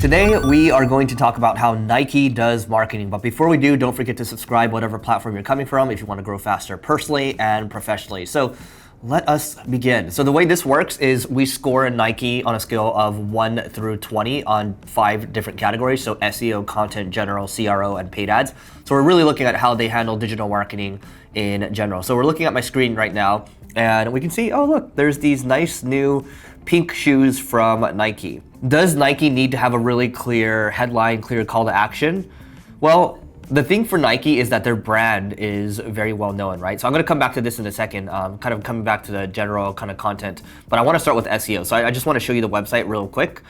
Today, we are going to talk about how Nike does marketing. But before we do, don't forget to subscribe whatever platform you're coming from if you want to grow faster personally and professionally. So let us begin. So the way this works is we score Nike on a scale of 1 through 20 on 5 different categories. So SEO, content, general, CRO, and paid ads. So we're really looking at how they handle digital marketing in general. So we're looking at my screen right now and we can see, oh look, there's these nice new pink shoes from Nike. Does Nike need to have a really clear headline, clear call to action? Well, the thing for Nike is that their brand is very well known, right? So I'm gonna come back to this in a second, kind of coming back to the general kind of content, but I wanna start with SEO. So I just wanna show you the website real quick.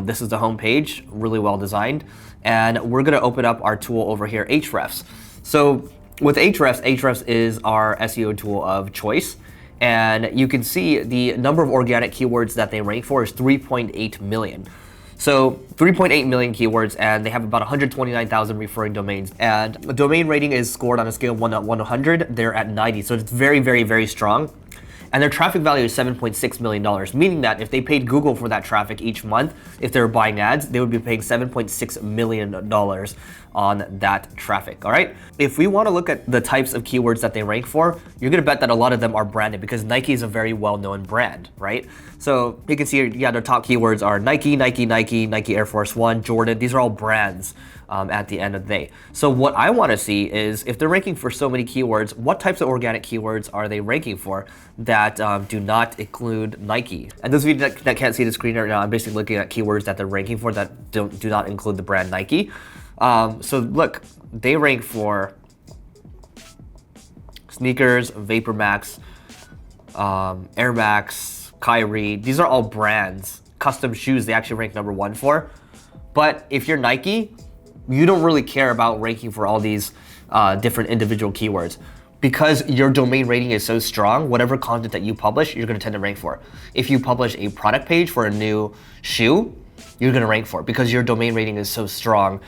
This is the home page, really well designed. And we're gonna open up our tool over here, Ahrefs. So with Ahrefs is our SEO tool of choice. And you can see the number of organic keywords that they rank for is 3.8 million. So 3.8 million keywords, and they have about 129,000 referring domains. And the domain rating is scored on a scale of 1 to 100. They're at 90, so it's very, very, very strong. And their traffic value is $7.6 million, meaning that if they paid Google for that traffic each month, if they were buying ads, they would be paying $7.6 million on that traffic, all right? If we wanna look at the types of keywords that they rank for, you're gonna bet that a lot of them are branded because Nike is a very well-known brand, right? So you can see, yeah, their top keywords are Nike, Nike, Nike, Nike Air Force One, Jordan. These are all brands at the end of the day. So what I wanna see is if they're ranking for so many keywords, what types of organic keywords are they ranking for that do not include Nike? And those of you that can't see the screen right now, I'm basically looking at keywords that they're ranking for that do not include the brand Nike. So look, they rank for sneakers, Vapor Max, Air Max, Kyrie. These are all brands. Custom shoes, they actually rank number 1 for. But if you're Nike, you don't really care about ranking for all these different individual keywords. Because your domain rating is so strong, whatever content that you publish, you're gonna tend to rank for. If you publish a product page for a new shoe, you're gonna rank for it because your domain rating is so strong.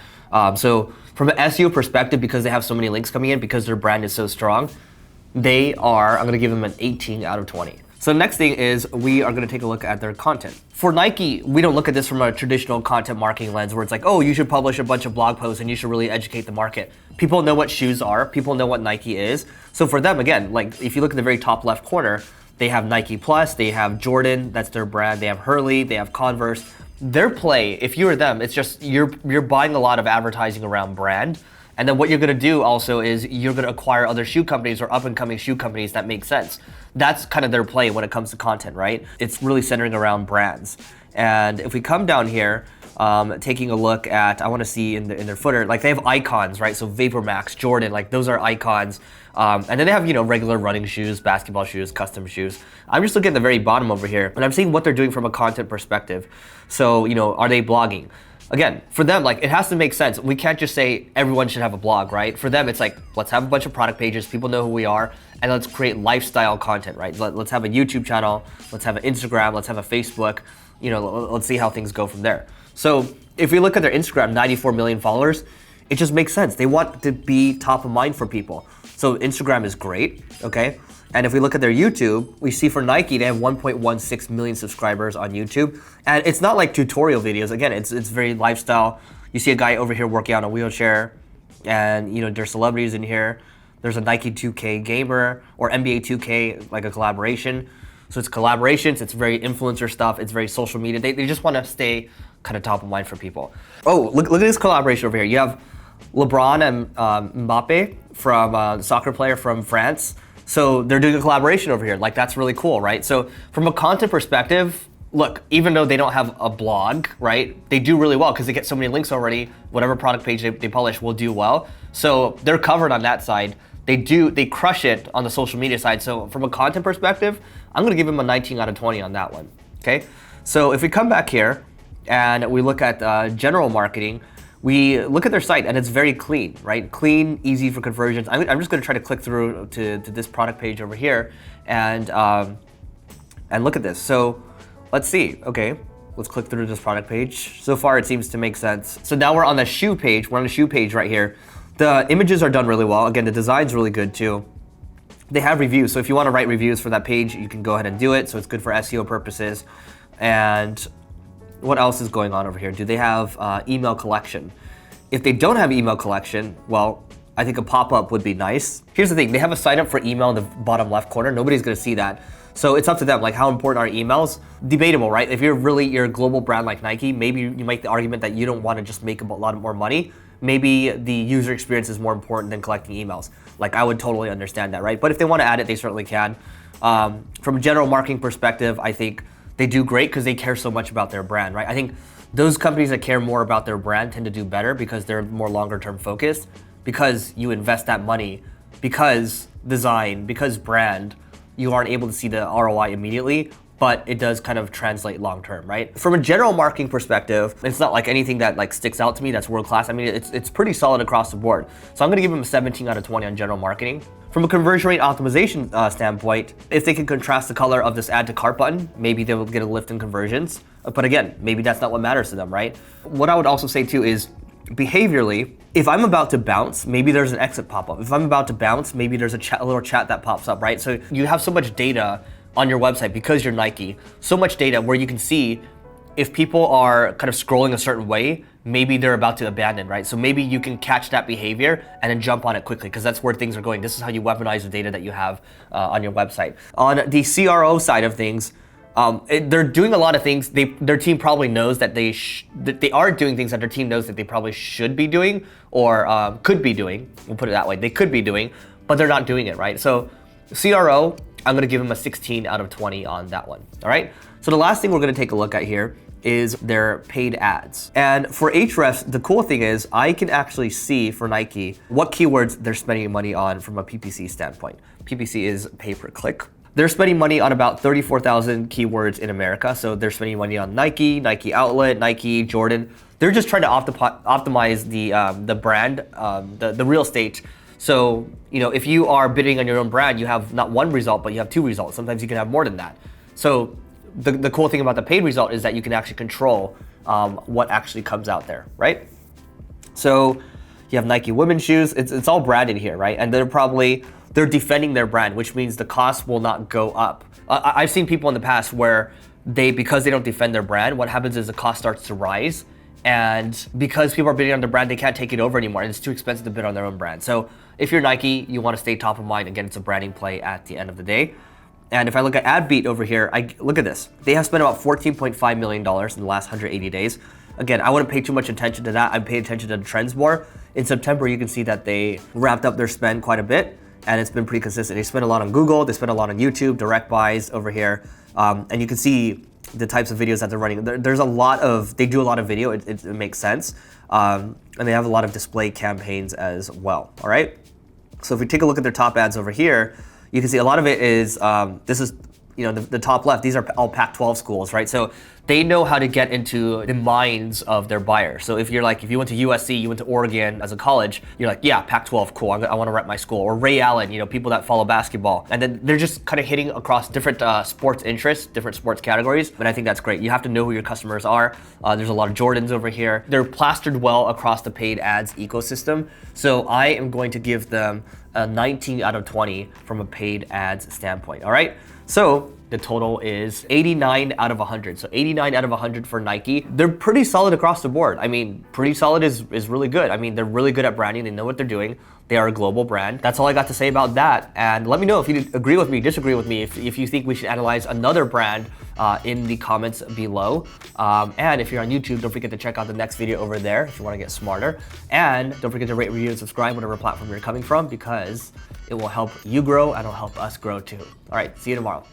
So from an SEO perspective, because they have so many links coming in, because their brand is so strong, I'm gonna give them an 18 out of 20. So the next thing is we are gonna take a look at their content. For Nike, we don't look at this from a traditional content marketing lens where it's like, oh, you should publish a bunch of blog posts and you should really educate the market. People know what shoes are, people know what Nike is. So for them, again, like if you look at the very top left corner, they have Nike Plus, they have Jordan, that's their brand, they have Hurley, they have Converse. Their play, if you were them, it's just you're buying a lot of advertising around brand. And then what you're gonna do also is you're gonna acquire other shoe companies or up and coming shoe companies that make sense. That's kind of their play when it comes to content, right? It's really centering around brands. And if we come down here, taking a look at, I wanna see in their footer, like they have icons, right? So Vapor Max, Jordan, like those are icons. And then they have, regular running shoes, basketball shoes, custom shoes. I'm just looking at the very bottom over here and I'm seeing what they're doing from a content perspective. So, are they blogging? Again, for them, like it has to make sense. We can't just say everyone should have a blog, right? For them, it's like, let's have a bunch of product pages, people know who we are, and let's create lifestyle content, right? Let's have a YouTube channel, let's have an Instagram, let's have a Facebook, let's see how things go from there. So if we look at their Instagram, 94 million followers, it just makes sense. They want to be top of mind for people. So Instagram is great, okay? And if we look at their YouTube, we see for Nike, they have 1.16 million subscribers on YouTube. And it's not like tutorial videos. Again, it's very lifestyle. You see a guy over here working on a wheelchair and there's celebrities in here. There's a Nike 2K gamer or NBA 2K, like a collaboration. So it's collaborations, it's very influencer stuff, it's very social media. They just wanna stay kind of top of mind for people. Oh, look at this collaboration over here. You have LeBron and Mbappe from the soccer player from France. So they're doing a collaboration over here. Like that's really cool, right? So from a content perspective, look, even though they don't have a blog, right? They do really well because they get so many links already. Whatever product page they publish will do well. So they're covered on that side. They crush it on the social media side. So from a content perspective, I'm gonna give them a 19 out of 20 on that one, okay? So if we come back here and we look at general marketing, we look at their site and it's very clean, right? Clean, easy for conversions. I'm just gonna try to click through to this product page over here and look at this. So let's see, okay. Let's click through this product page. So far it seems to make sense. So now we're on the shoe page. We're on the shoe page right here. The images are done really well. Again, the design's really good too. They have reviews. So if you wanna write reviews for that page, you can go ahead and do it. So it's good for SEO purposes. And What else is going on over here? Do they have email collection? If they don't have email collection, well, I think a pop-up would be nice. Here's the thing, they have a sign up for email in the bottom left corner. Nobody's gonna see that. So it's up to them, like how important are emails? Debatable, right? If you're a global brand like Nike, maybe you make the argument that you don't wanna just make a lot more money. Maybe the user experience is more important than collecting emails. Like I would totally understand that, right? But if they wanna add it, they certainly can. From a general marketing perspective, I think they do great because they care so much about their brand, right? I think those companies that care more about their brand tend to do better because they're more longer term focused, because you invest that money, because design, because brand, you aren't able to see the ROI immediately, but it does kind of translate long term, right? From a general marketing perspective, it's not like anything that like sticks out to me that's world class. I mean, it's pretty solid across the board. So I'm gonna give them a 17 out of 20 on general marketing. From a conversion rate optimization standpoint, if they can contrast the color of this add to cart button, maybe they will get a lift in conversions. But again, maybe that's not what matters to them, right? What I would also say too is behaviorally, if I'm about to bounce, maybe there's an exit pop-up. If I'm about to bounce, maybe there's a little chat that pops up, right? So you have so much data on your website because you're Nike, so much data where you can see if people are kind of scrolling a certain way, maybe they're about to abandon, right? So maybe you can catch that behavior and then jump on it quickly because that's where things are going. This is how you weaponize the data that you have on your website. On the CRO side of things, they're doing a lot of things. Their team probably knows that they are doing things that their team knows that they probably should be doing or could be doing. We'll put it that way. They could be doing, but they're not doing it, right? So CRO, I'm gonna give them a 16 out of 20 on that one, all right? So the last thing we're gonna take a look at here is their paid ads. And for Ahrefs, the cool thing is I can actually see for Nike what keywords they're spending money on from a PPC standpoint. PPC is pay per click. They're spending money on about 34,000 keywords in America. So they're spending money on Nike, Nike Outlet, Nike, Jordan. They're just trying to optimize the brand, the real estate. So, you know, if you are bidding on your own brand, you have not one result, but you have 2 results. Sometimes you can have more than that. So the cool thing about the paid result is that you can actually control what actually comes out there, right? So you have Nike women's shoes. It's all branded here, right? And they're defending their brand, which means the cost will not go up. I've seen people in the past where because they don't defend their brand, what happens is the cost starts to rise. And because people are bidding on their brand, they can't take it over anymore. And it's too expensive to bid on their own brand. So if you're Nike, you want to stay top of mind. Again, it's a branding play at the end of the day. And if I look at AdBeat over here, look at this. They have spent about $14.5 million in the last 180 days. Again, I wouldn't pay too much attention to that. I'd pay attention to the trends more. In September, you can see that they ramped up their spend quite a bit, and it's been pretty consistent. They spend a lot on Google, they spend a lot on YouTube, direct buys over here. And you can see the types of videos that they're running. They do a lot of video, it makes sense. And they have a lot of display campaigns as well, all right? So if we take a look at their top ads over here, you can see a lot of it is, this is, you know, the top left, these are all Pac-12 schools, right? So they know how to get into the minds of their buyers. So if you went to USC, you went to Oregon as a college, you're like, yeah, Pac-12, cool, I want to rep my school. Or Ray Allen, you know, people that follow basketball. And then they're just kind of hitting across different sports interests, different sports categories. And I think that's great. You have to know who your customers are. There's a lot of Jordans over here. They're plastered well across the paid ads ecosystem. So I am going to give them a 19 out of 20 from a paid ads standpoint, all right? So the total is 89 out of 100. So 89 out of 100 for Nike. They're pretty solid across the board. I mean, pretty solid is really good. I mean, they're really good at branding. They know what they're doing. They are a global brand. That's all I got to say about that. And let me know if you agree with me, disagree with me, if you think we should analyze another brand in the comments below. And if you're on YouTube, don't forget to check out the next video over there if you want to get smarter. And don't forget to rate, review, and subscribe whatever platform you're coming from because it will help you grow and it'll help us grow too. All right, see you tomorrow.